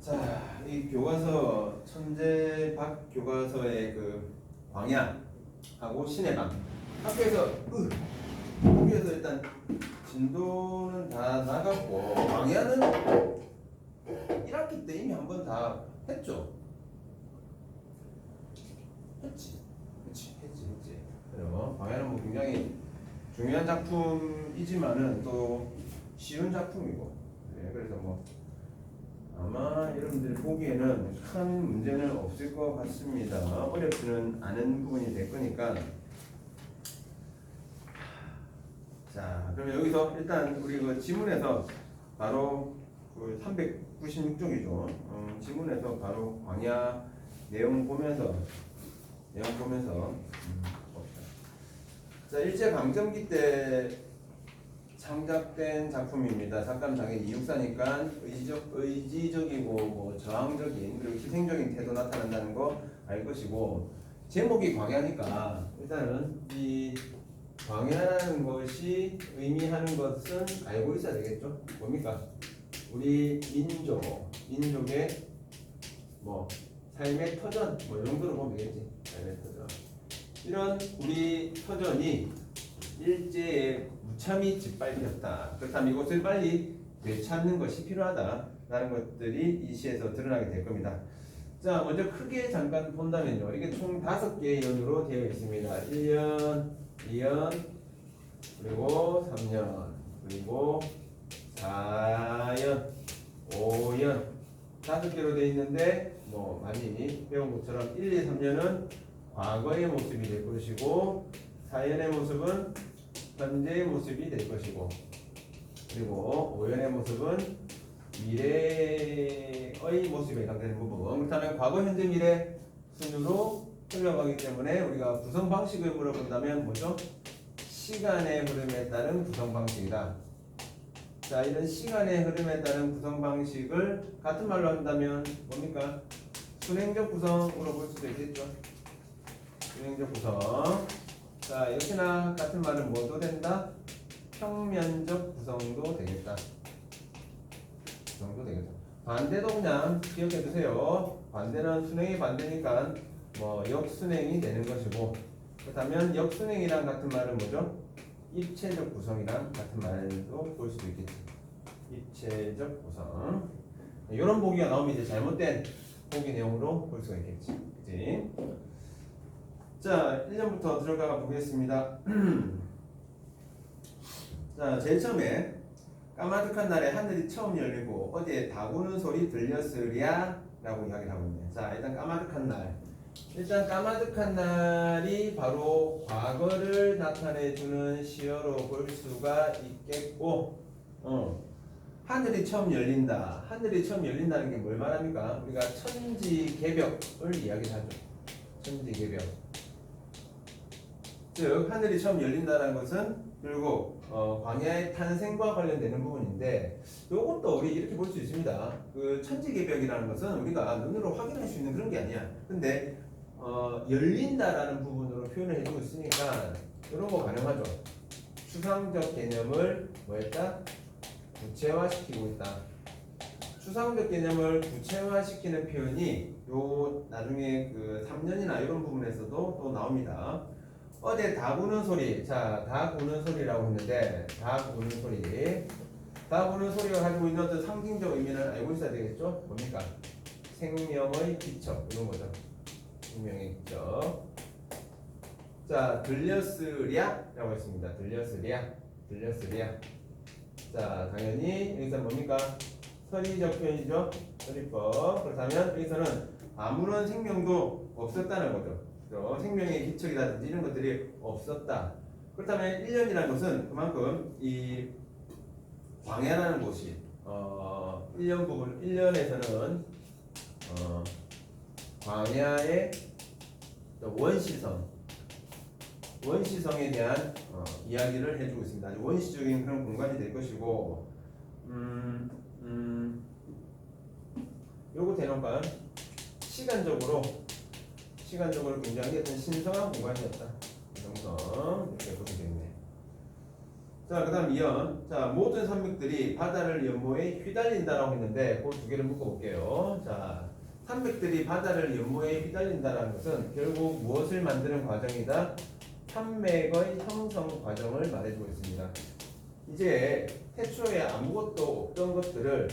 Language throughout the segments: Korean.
자, 이 교과서 천재박 교과서의 그 광야하고 신의 방 학교에서 일단 진도는 다 나갔고 광야는 1학기 때 이미 한번 다 했죠. 했지. 그래요. 광야는 뭐 굉장히 중요한 작품이지만은 또 쉬운 작품이고. 네, 그래서 뭐 아마 여러분들이 보기에는 큰 문제는 없을 것 같습니다. 어렵지는 않은 부분이 될 거니까. 자, 그러면 여기서 일단 우리 그 지문에서 바로 그 396쪽이죠. 지문에서 바로 광야 내용 보면서 봅시다. 자, 일제 강점기 때 창작된 작품입니다. 작감 장애 이육사니까 의지적이고 뭐 저항적인 그리고 희생적인 태도 나타난다는 거 알 것이고, 제목이 광야니까 일단은 이 광야라는 것이 의미하는 것은 알고 있어야 되겠죠. 뭡니까? 우리 민족의 뭐 삶의 터전 뭐 이 정도로 보면 되겠지. 삶의 터전. 이런 우리 터전이 일제에 무참히 짓밟혔다. 그렇다면 이것을 빨리 되찾는 것이 필요하다라는 것들이 이 시에서 드러나게 될 겁니다. 자, 먼저 크게 잠깐 본다면요. 이게 총 5개의 연으로 되어 있습니다. 1년, 2년, 그리고 3년, 그리고 4년, 5년 5개로 되어 있는데 뭐 많이 배운 것처럼 1, 2, 3년은 과거의 모습이 될 것이고 4년의 모습은 현재의 모습이 될 것이고, 그리고 5년의 모습은 미래의 모습에 해당되는 부분. 그렇다면 과거, 현재, 미래 순으로 흘러가기 때문에 우리가 구성 방식을 물어본다면 뭐죠? 시간의 흐름에 따른 구성 방식이다. 자, 이런 시간의 흐름에 따른 구성 방식을 같은 말로 한다면 뭡니까? 순행적 구성으로 볼 수도 있겠죠. 순행적 구성. 자, 역시나 같은 말은 뭐도 된다? 평면적 구성도 되겠다. 구성도 되겠다. 반대도 그냥 기억해 두세요. 반대는 순행이 반대니까 뭐 역순행이 되는 것이고, 그렇다면 역순행이랑 같은 말은 뭐죠? 입체적 구성이랑 같은 말도 볼 수도 있겠지. 입체적 구성. 이런 보기가 나오면 이제 잘못된 보기 내용으로 볼 수가 있겠지. 그치? 자, 1년부터 들어가 보겠습니다. 자, 제일 처음에 까마득한 날에 하늘이 처음 열리고 어디에 다구는 소리 들렸으랴 라고 이야기를 하고 있네요. 자, 일단 까마득한 날. 일단 까마득한 날이 바로 과거를 나타내주는 시어로 볼 수가 있겠고, 하늘이 처음 열린다. 하늘이 처음 열린다는 게 뭘 말합니까? 우리가 천지개벽을 이야기하죠. 천지개벽. 즉 하늘이 처음 열린다는 것은 결국 광야의 탄생과 관련되는 부분인데, 이것도 우리 이렇게 볼 수 있습니다. 그 천지개벽이라는 것은 우리가 눈으로 확인할 수 있는 그런 게 아니야. 근데 열린다라는 부분으로 표현을 해주고 있으니까 이런 거 가능하죠. 추상적 개념을 뭐했다? 구체화시키고 있다. 추상적 개념을 구체화시키는 표현이 요 나중에 그 3년이나 이런 부분에서도 또 나옵니다. 어제 다 구는 소리. 자, 다 구는 소리라고 했는데, 다 구는 소리. 다 구는 소리가 가지고 있는 어떤 상징적 의미를 알고 있어야 되겠죠? 뭡니까? 생명의 기척. 이런 거죠. 생명의 기척. 자, 들렸으랴 라고 했습니다. 들렸으랴. 자, 당연히 여기서 뭡니까? 서리적 표현이죠. 서리법. 그렇다면 여기서는 아무런 생명도 없었다는 거죠. 생명의 기척이라든지 이런 것들이 없었다. 그렇다면 1년이라는 것은 그만큼 이 광야라는 곳이 1년 부분 1년에서는 광야의 원시성에 대한 이야기를 해주고 있습니다. 아주 원시적인 그런 공간이 될 것이고, 요거 대놓을까요? 시간적으로 굉장히 어떤 신성한 공간이었다. 이렇게 보시면 되겠네. 자, 그 다음 2번. 자, 모든 산맥들이 바다를 연모에 휘달린다라고 했는데, 그 두 개를 묶어볼게요. 자, 산맥들이 바다를 연모에 휘달린다라는 것은 결국 무엇을 만드는 과정이다? 산맥의 형성 과정을 말해주고 있습니다. 이제 태초에 아무것도 없던 것들을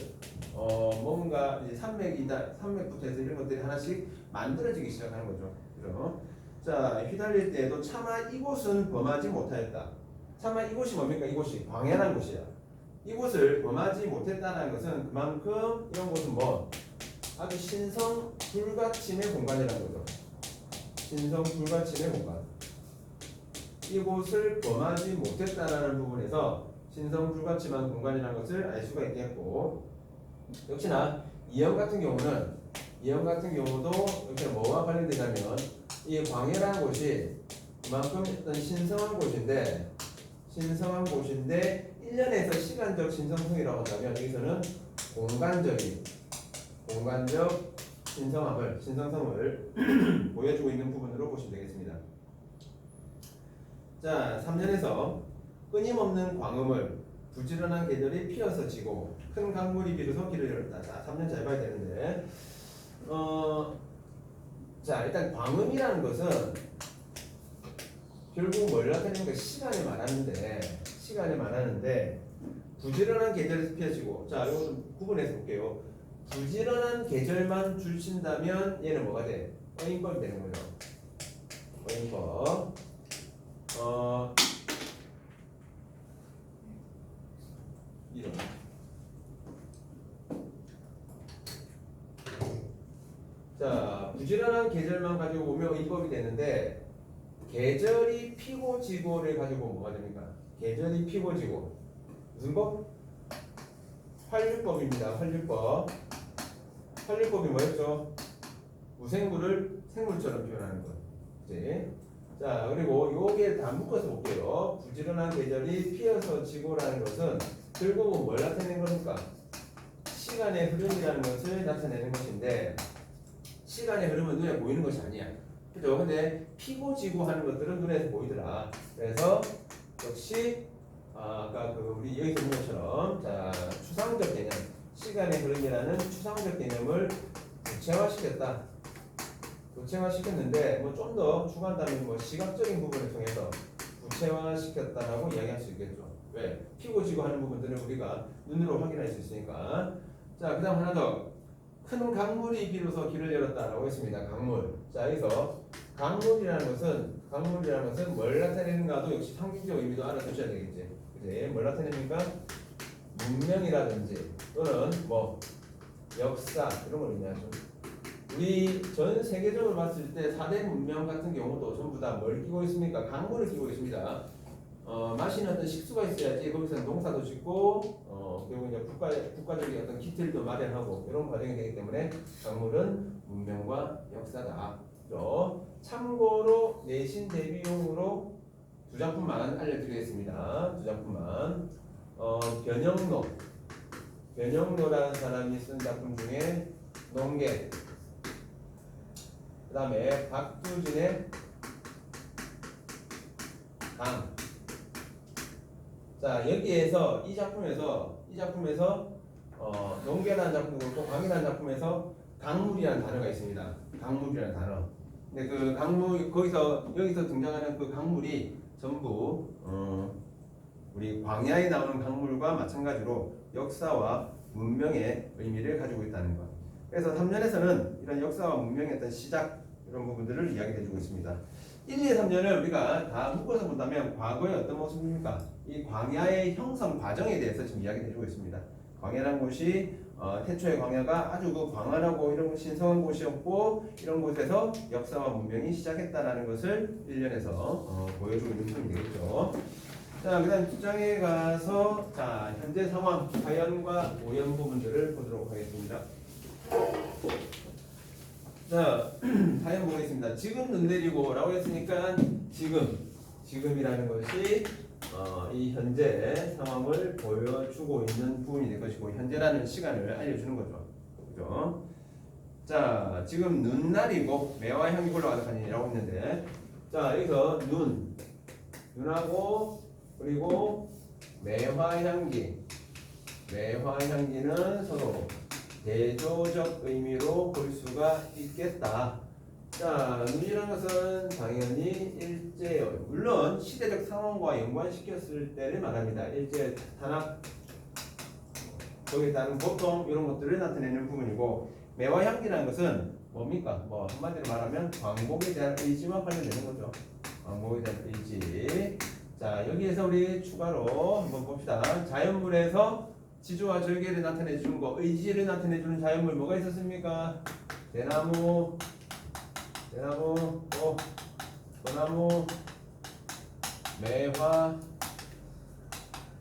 뭔가 이제 산맥부터 해서 이런 것들이 하나씩 만들어지기 시작하는 거죠. 그죠? 자, 휘달릴 때에도 차마 이곳은 범하지 못하였다. 차마 이곳이 뭡니까? 이곳이 광야라는 곳이야. 이곳을 범하지 못했다는 것은 그만큼 이런 곳은 뭐 아주 신성 불가침의 공간이라는 거죠. 신성 불가침의 공간. 이곳을 범하지 못했다라는 부분에서 신성 불가침한 공간이라는 것을 알 수가 있겠고, 역시나 이형 같은 경우도 이렇게 뭐와 관련되냐면 이 광야라는 곳이 그만큼 어떤 신성한 곳인데 1년에서 시간적 신성성이라고 한다면 여기서는 공간적 신성성을 보여주고 있는 부분으로 보시면 되겠습니다. 자, 3년에서 끊임없는 광음을 부지런한 계절이 피어서 지고 큰 강물이 비로소 길을 열었다. 자, 3년 잘 봐야 되는데 자, 일단 광음이라는 것은 결국 뭘 나타내는 가 시간을 말하는데 부지런한 계절에서 피어지고, 자, 이거 좀 구분해서 볼게요. 부지런한 계절만 줄친다면 얘는 뭐가 돼? 어인법이 되는 거죠. 어인법. 이런. 자, 부지런한 계절만 가지고 보면 어인법이 되는데, 계절이 피고 지고를 가지고 뭐가 됩니까? 계절이 피고 지고 무슨 법? 활류법입니다. 활류법이 뭐였죠? 무생물을 생물처럼 표현하는 것. 그치? 자, 그리고 요게 다 묶어서 볼게요. 부지런한 계절이 피어서 지고라는 것은 결국은 뭘 나타내는 겁니까? 시간의 흐름이라는 것을 나타내는 것인데, 시간의 흐름은 눈에 보이는 것이 아니야. 그죠? 근데 피고 지고 하는 것들은 눈에서 보이더라. 그래서 역시 아까 우리 여기서 본 것처럼, 자, 추상적 개념, 시간의 흐름이라는 추상적 개념을 구체화시켰는데 뭐 좀 더 추가한다면 뭐 시각적인 부분을 통해서 구체화시켰다라고 이야기할 수 있겠죠. 왜? 피고 지고 하는 부분들은 우리가 눈으로 확인할 수 있으니까. 자, 그다음 하나 더. 큰 강물이 비로소 길을 열었다라고 했습니다. 강물. 자, 여기서 강물이라는 것은 뭘 나타내는가도 역시 상징적 의미도 알아두셔야 되겠지. 그지? 뭘 나타냅니까? 문명이라든지 또는 뭐 역사 이런 걸 의미하죠. 우리 전 세계적으로 봤을 때 4대 문명 같은 경우도 전부 다 뭘 끼고 있습니까? 강물을 끼고 있습니다. 마시는 어떤 식수가 있어야지 거기서 농사도 짓고 그리고 이제 국가적인 어떤 기틀도 마련하고 이런 과정이 되기 때문에 강물은 문명과 역사다. 참고로 내신 대비용으로 두 작품만 알려드리겠습니다. 두 작품만. 변형로라는 사람이 쓴 작품 중에 농계, 그 다음에 박두진의 강. 자, 여기에서 이 작품에서 농계라는 작품이고 또 강이라는 작품에서 강물이라는 단어가 있습니다. 강물이라는 단어. 근데 그 강물 여기서 등장하는 그 강물이 전부 우리 광야에 나오는 강물과 마찬가지로 역사와 문명의 의미를 가지고 있다는 것. 그래서 3년에서는 이런 역사와 문명의 어떤 시작 이런 부분들을 이야기해주고 있습니다. 1, 2, 3년을 우리가 다 묶어서 본다면 과거의 어떤 모습입니까? 이 광야의 형성 과정에 대해서 지금 이야기해주고 있습니다. 광야라는 곳이 태초의 광야가 아주 그 광활하고 이런 신성한 곳이었고 이런 곳에서 역사와 문명이 시작했다라는 것을 1년에서 보여주고 있는 부분이 되겠죠. 자, 그 다음 2장에 가서 자, 현재 상황, 자연과 오염 부분들을 보도록 하겠습니다. 자, 사연 보겠습니다. 지금 눈 내리고 라고 했으니까 지금이라는 것이 이 현재 상황을 보여주고 있는 부분이 될 것이고 현재라는 시간을 알려주는 거죠. 그죠? 자, 지금 눈날이고 매와 향이 굴러가득하니라고 했는데 자, 여기서 눈하고 그리고 매화향기. 매화향기는 서로 대조적 의미로 볼 수가 있겠다. 자, 눈이라는 것은 당연히 일제요. 물론 시대적 상황과 연관시켰을 때를 말합니다. 일제 탄압, 거기에 따른 고통 이런 것들을 나타내는 부분이고, 매화향기라는 것은 뭡니까? 뭐 한마디로 말하면 광복에 대한 의지와 관련되는 거죠. 광복에 대한 의지. 자, 여기에서 우리 추가로 한번 봅시다. 자연물에서 지조와 절개를 나타내 주는 거, 의지를 나타내 주는 자연물 뭐가 있었습니까? 대나무, 소나무, 매화,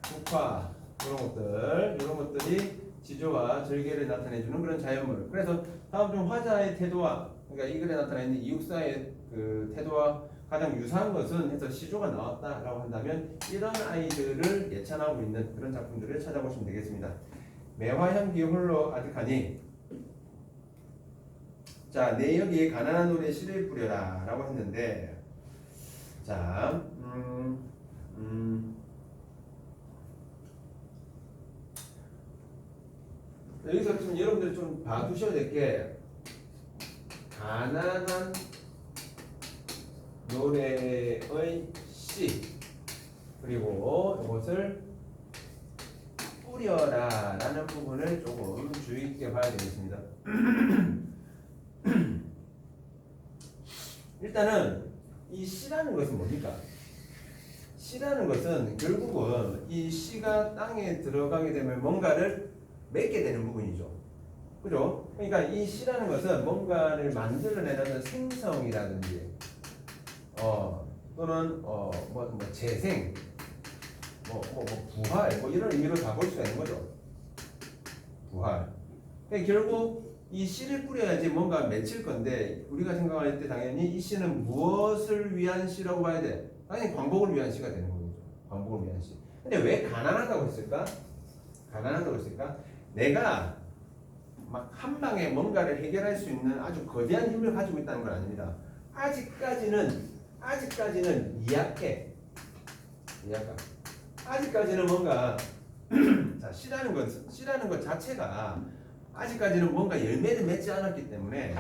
국화 이런 것들이 지조와 절개를 나타내 주는 그런 자연물. 그래서 다음 중 화자의 태도와, 그러니까 이 글에 나타나 있는 이육사의 그 태도와 가장 유사한 것은 해서 시조가 나왔다라고 한다면 이런 아이들을 예찬하고 있는 그런 작품들을 찾아보시면 되겠습니다. 매화향기 홀로 아득하니, 자, 내 여기에 가난한 노래 씨를 뿌려라 라고 했는데, 자, 여기서 좀 여러분들 좀 봐두셔야 될 게, 가난한 노래의 씨, 그리고 이것을 뿌려라 라는 부분을 조금 주의 있게 봐야 되겠습니다. 일단은 이 씨라는 것은 뭡니까? 씨라는 것은 결국은 이 씨가 땅에 들어가게 되면 뭔가를 맺게 되는 부분이죠. 그죠? 그러니까 이 씨라는 것은 뭔가를 만들어내는 생성이라든지 또는 재생, 부활, 이런 의미로 다 볼 수가 있는 거죠. 부활. 그러니까 결국 이 씨를 뿌려야지 뭔가 맺힐 건데, 우리가 생각할 때 당연히 이 씨는 무엇을 위한 씨라고 봐야 돼? 당연히 광복을 위한 씨가 되는 거죠. 광복을 위한 씨. 근데 왜 가난하다고 했을까? 가난하다고 했을까? 내가 막 한 방에 뭔가를 해결할 수 있는 아주 거대한 힘을 가지고 있다는 건 아닙니다. 아직까지는 미약해. 아직까지는 뭔가 자, 씨라는 것 자체가 아직까지는 뭔가 열매를 맺지 않았기 때문에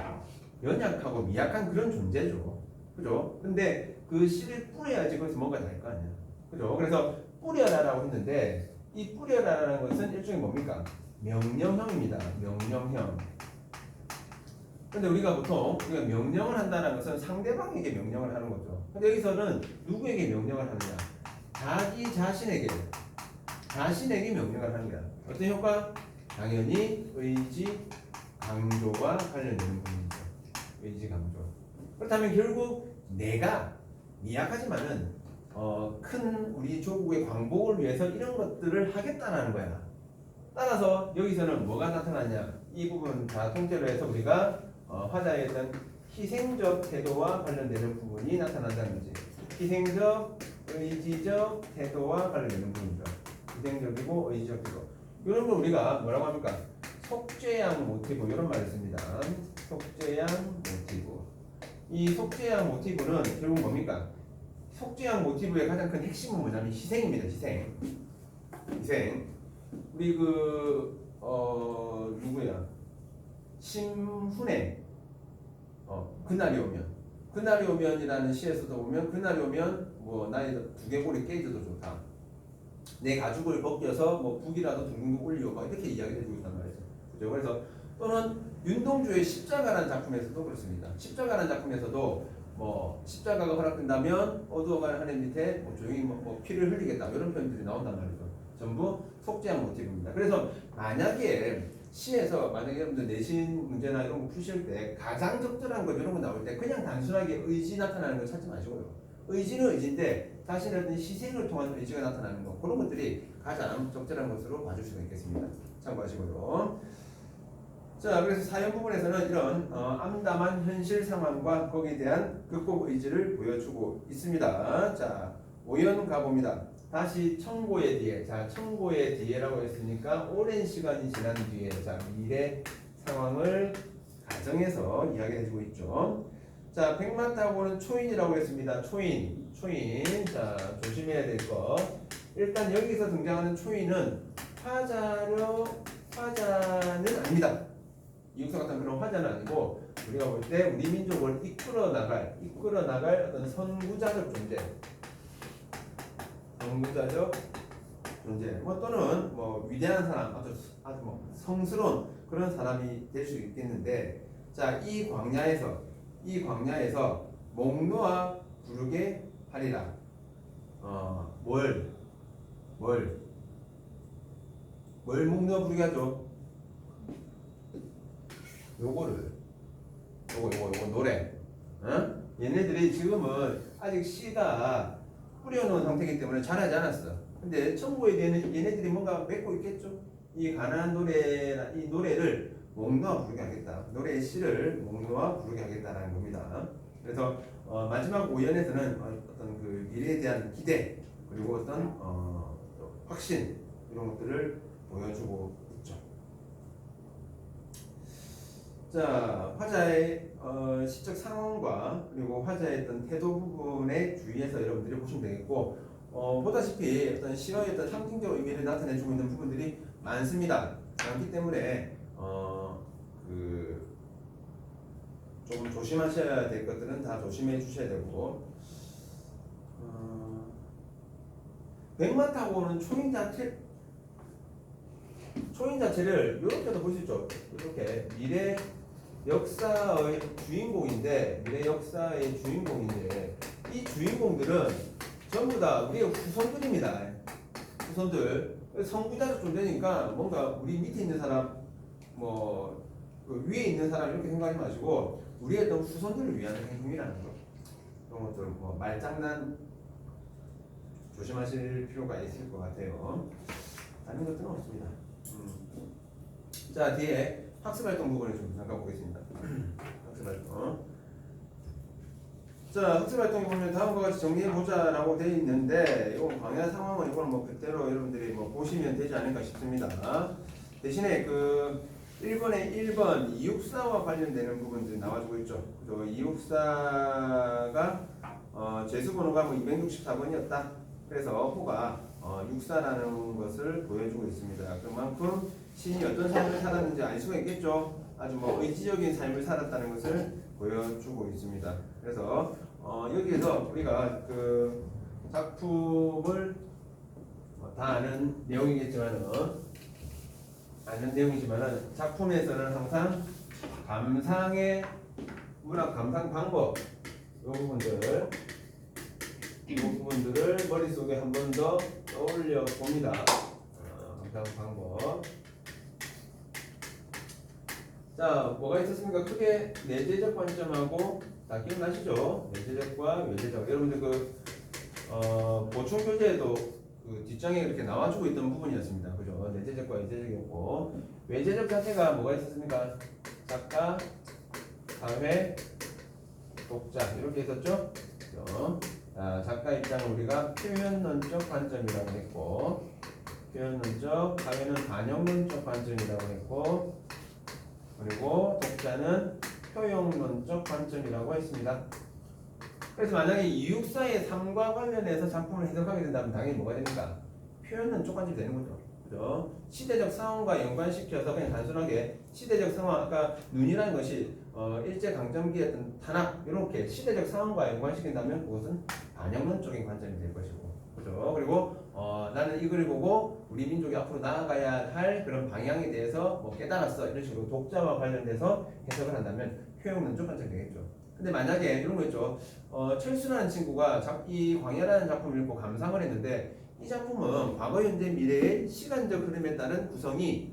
연약하고 미약한 그런 존재죠. 그죠? 근데 그 씨를 뿌려야지 거기서 뭔가 날 거 아니야. 그죠? 그래서 뿌려라라고 했는데, 이 뿌려라라는 것은 일종의 뭡니까? 명령형입니다. 명령형. 근데 우리가 보통 명령을 한다는 것은 상대방에게 명령을 하는 거죠. 근데 여기서는 누구에게 명령을 하느냐? 자기 자신에게 명령을 하는 거야. 어떤 효과? 당연히 의지 강조와 관련되는 부분이죠. 의지 강조. 그렇다면 결국 내가 미약하지만은 큰 우리 조국의 광복을 위해서 이런 것들을 하겠다는 거야. 따라서 여기서는 뭐가 나타나냐? 이 부분 다 통째로 해서 우리가 화자의 어떤 희생적 태도와 관련되는 부분이 나타난다는 거지. 희생적, 의지적 태도와 관련되는 부분이죠. 희생적이고 의지적 태도. 이런 걸 우리가 뭐라고 합니까? 속죄양 모티브, 이런 말을 씁니다. 속죄양 모티브. 이 속죄양 모티브는 결국 뭡니까? 속죄양 모티브의 가장 큰 핵심은 뭐냐면 희생입니다. 희생. 우리 누구야? 심훈의 그날이 오면이라는 시에서도 보면, 그날이 오면 뭐 나의 두개골이 깨져도 좋다. 내 가죽을 벗겨서 뭐 북이라도 둥둥 올리고 막 이렇게 이야기를 해주고 있단 말이죠. 그죠? 그래서 또는 윤동주의 십자가라는 작품에서도 그렇습니다. 십자가라는 작품에서도 뭐 십자가가 허락된다면 어두워가는 하늘 밑에 뭐 조용히 뭐 피를 흘리겠다, 이런 표현들이 나온단 말이죠. 전부 속죄한 모티브입니다. 그래서 만약에 시에서 여러분들 내신 문제나 이런 거 푸실 때 가장 적절한 것 이런 거 나올 때 그냥 단순하게 의지 나타나는 거 찾지 마시고요. 의지는 의지인데 자신의 어떤 희생을 통한 의지가 나타나는 거, 그런 것들이 가장 적절한 것으로 봐줄 수가 있겠습니다. 참고하시고요. 자, 그래서 사연 부분에서는 이런 암담한 현실 상황과 거기에 대한 극복 의지를 보여주고 있습니다. 자, 5연 가봅니다. 다시 청고의 뒤에, 자, 청고의 뒤에라고 했으니까 오랜 시간이 지난 뒤에, 자, 미래 상황을 가정해서 이야기해주고 있죠. 자, 백마타고는 초인이라고 했습니다. 초인. 자, 조심해야 될 것. 일단 여기서 등장하는 초인은 화자는 아닙니다. 이육사 같은 그런 화자는 아니고 우리가 볼 때 우리 민족을 이끌어 나갈 어떤 선구자적 존재, 선구자적 존재, 뭐 또는 뭐 위대한 사람, 아주 뭐 성스러운 그런 사람이 될 수 있겠는데, 자, 이 광야에서 목 놓아 부르게 하리라. 뭘 목 놓아 부르게 하죠? 요거 노래. 얘네들이 지금은 아직 씨가 뿌려놓은 상태이기 때문에 잘하지 않았어. 근데 천국에 대한 얘네들이 뭔가 맺고 있겠죠. 이 가난한 이 노래를 목 놓아 부르게 하겠다. 노래의 씨를 목 놓아 부르게 하겠다라는 겁니다. 그래서 마지막 5연에서는 어떤 그 미래에 대한 기대, 그리고 어떤 확신, 이런 것들을 보여주고 있죠. 자, 화자의 시적 상황과 그리고 화자의 어떤 태도 부분에 주의해서 여러분들이 보시면 되겠고, 보다시피 어떤 시어의 어떤 상징적 의미를 나타내주고 있는 부분들이 많습니다. 많기 때문에 조금 조심하셔야 될 것들은 다 조심해 주셔야 되고, 백마 타고 오는 초인 자체를 이렇게도 볼 수 있죠. 이렇게 미래 역사의 주인공인데, 이 주인공들은 전부 다 우리의 후손들입니다. 후손들. 선구자적 존재니까 뭔가 우리 밑에 있는 사람, 그 위에 있는 사람 이렇게 생각하지 마시고 우리의 어떤 후손들을 위한 행동이라는 거. 그런 것들 말장난 조심하실 필요가 있을 것 같아요. 다른 것들은 없습니다. 자, 뒤에 학습활동 부분을 좀 잠깐 보겠습니다. 학습활동. 자, 학습활동에 보면 다음과 같이 정리해보자라고 되어 있는데, 이건 광야 상황은 이건 뭐 그대로 여러분들이 보시면 되지 않을까 싶습니다. 대신에 그 1번에 1번 이육사와 관련되는 부분들이 나와주고 있죠. 그 이육사가 제수번호가 264번이었다. 그래서 호가 육사라는 것을 보여주고 있습니다. 그만큼 신이 어떤 삶을 살았는지 알 수가 있겠죠. 아주 의지적인 삶을 살았다는 것을 보여주고 있습니다. 그래서 여기에서 우리가 그 작품을 다 아는 내용이지만은 작품에서는 항상 문학 감상 방법, 이 부분들을 머릿속에 한 번 더 떠올려 봅니다. 감상 방법. 자, 뭐가 있었습니까? 크게 내재적 관점하고 다 기억나시죠? 내재적과 외재적. 여러분들 보충 교재에도 그 뒷장에 이렇게 나와주고 있던 부분이었습니다. 그죠? 내재적과 외재적이었고, 외재적 자체가 뭐가 있었습니까? 작가, 사회, 독자 이렇게 있었죠? 그죠? 작가 입장은 우리가 표현론적 관점이라고 했고, 표현론적, 사회는 반영론적 관점이라고 했고, 그리고 독자는 효용론적 관점이라고 했습니다. 그래서 만약에 이육사의 삶과 관련해서 작품을 해석하게 된다면 당연히 뭐가 됩니까? 표현론적 관점이 되는 거죠. 그죠? 시대적 상황과 연관시켜서 그냥 단순하게 시대적 상황, 아까 눈이라는 것이 일제강점기의 어떤 탄압, 이렇게 시대적 상황과 연관시킨다면 그것은 반영론적인 관점이 될 것이고, 그죠? 그리고 나는 이 글을 보고 우리 민족이 앞으로 나아가야 할 그런 방향에 대해서 깨달았어, 이런 식으로 독자와 관련돼서 해석을 한다면 효용론적 관점이 되겠죠. 근데 만약에 이런 거 있죠. 철수라는 친구가 이 광야라는 작품을 읽고 감상을 했는데, 이 작품은 과거, 현재, 미래의 시간적 흐름에 따른 구성이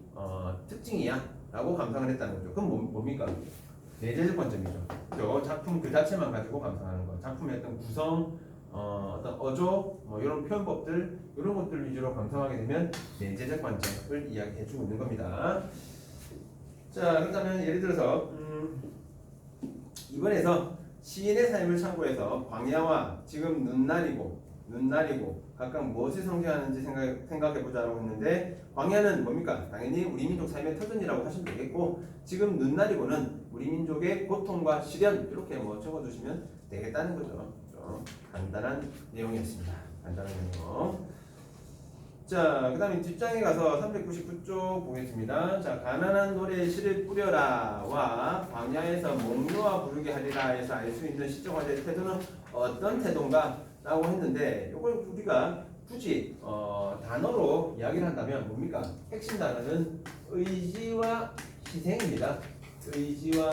특징이야 라고 감상을 했다는 거죠. 그럼 뭡니까? 내재적 관점이죠. 그죠? 작품 그 자체만 가지고 감상하는 거. 작품의 어떤 구성, 어떤 어조, 이런 표현법들, 이런 것들 위주로 감상하게 되면 내재적 관점을 이야기해주고 있는 겁니다. 자, 그렇다면 예를 들어서 이번에서 시인의 삶을 참고해서 광야와 지금 눈날이고 각각 무엇을 상징하는지 생각해보자라고 했는데, 광야는 뭡니까? 당연히 우리 민족 삶의 터전이라고 하시면 되겠고, 지금 눈날이고는 우리 민족의 고통과 시련, 이렇게 적어주시면 되겠다는 거죠. 간단한 내용이었습니다. 간단한 내용. 자, 그 다음에 뒷장에 가서 399쪽 보겠습니다. 자, 가난한 노래에 씨를 뿌려라와 광야에서 목놓아 부르게 하리라 해서 알 수 있는 시적화된 태도는 어떤 태도인가? 라고 했는데 이걸 우리가 굳이 단어로 이야기를 한다면 뭡니까? 핵심 단어는 의지와 희생입니다. 의지와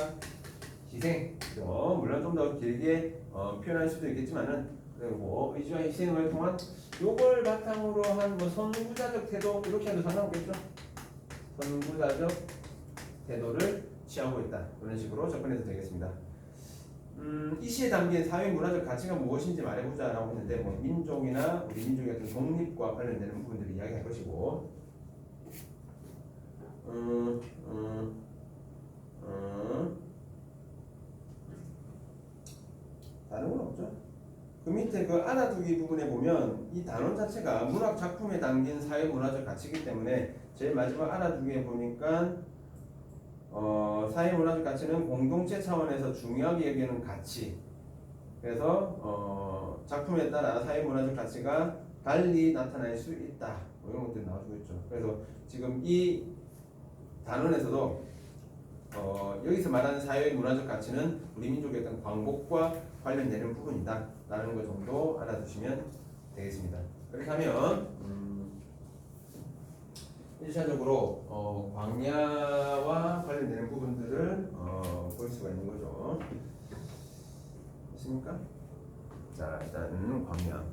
희생. 물론 좀 더 길게 표현할 수도 있겠지만은 그리고 의지와 희생을 통한 요걸 바탕으로 한 뭐 선구자적 태도 이렇게 해도 상관없겠죠? 선구자적 태도를 취하고 있다. 이런 식으로 접근해도 되겠습니다. 이 시에 담긴 사회 문화적 가치가 무엇인지 말해보자라고 했는데 뭐 민족이나 우리 민족의 어떤 독립과 관련되는 부분들을 이야기할 것이고 다른 건 없죠. 그 밑에 그 알아두기 부분에 보면 이 단원 자체가 문학 작품에 담긴 사회 문화적 가치이기 때문에 제일 마지막 알아두기에 보니까 사회 문화적 가치는 공동체 차원에서 중요하게 여기는 가치. 그래서 작품에 따라 사회 문화적 가치가 달리 나타날 수 있다. 뭐 이런 것들이 나와주고 있죠. 그래서 지금 이 단원에서도 여기서 말하는 사회 문화적 가치는 우리 민족의 어떤 광복과 관련되는 부분이다 라는 것 정도 알아두시면 되겠습니다. 그렇게 하면 1차적으로 광야와 관련되는 부분들을 볼 수가 있는 거죠. 있습니까? 자, 일단 광야